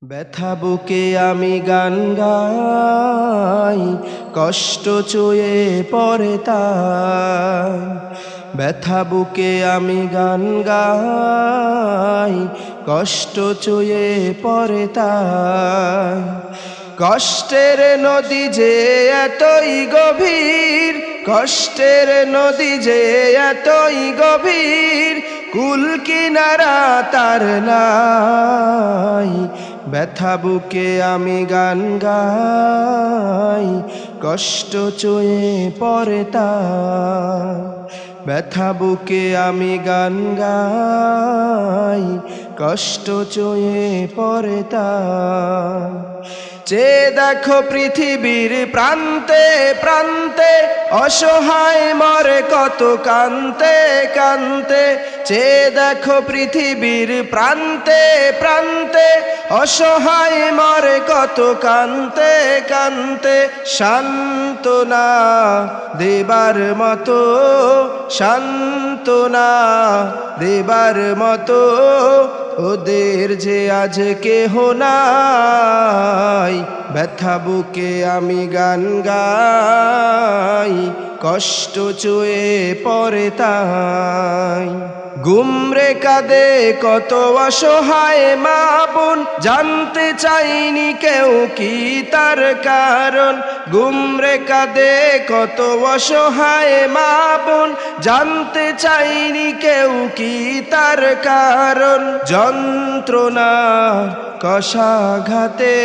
ব্যথা বুকে আমি গান গাই, কষ্ট চুয়ে পড়ে তাই। ব্যথা বুকে আমি গান গাই, কষ্ট চুয়ে পড়ে তাই। কষ্টের নদী যে এতই গভীর, কষ্টের নদী যে এতই গভীর, কুল কিনারা তার নাই। ব্যথা বুকে আমি গান গাই, কষ্ট চুয়ে পড়ে তাই। ব্যথা বুকে আমি গান গাই, কষ্ট চুয়ে পড়ে তাই। চেয়ে দেখো পৃথিবীর প্রান্তে প্রান্তে, অসহায় মরে কত কান্তে কান্তে। চেয়ে দেখো পৃথিবীর প্রান্তে প্রান্তে, অসহায় মরে কত কান্তে কান্তে। সান্ত্বনা দেবার মতো, সান্ত্বনা দেবার মতো ওদের যে আজ কেহ নাই। ব্যথা বুকে আমি গান গাই, কষ্ট চুয়ে পড়ে তাই। গুমরে কাঁদে কত অসহায় মা বোন, জানতে চাইনি কেউ কি তার কারণ। গুমরে কাঁদে কত অসহায় মা বোন, জানতে চাইনি কেউ কি তার কারণ। যন্ত্রণার কষাঘাতে,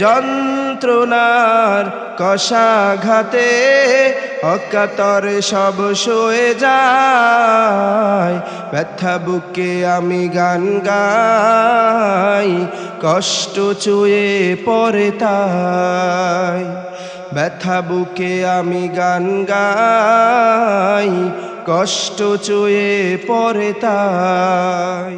যন্ত্রণার কষাঘাতে অকাতর সব সয়ে যায়। ব্যথা বুকে আমি গান গাই, কষ্ট চুয়ে পড়ে তাই। ব্যথা বুকে আমি গান গাই, কষ্ট চুয়ে পড়ে তাই।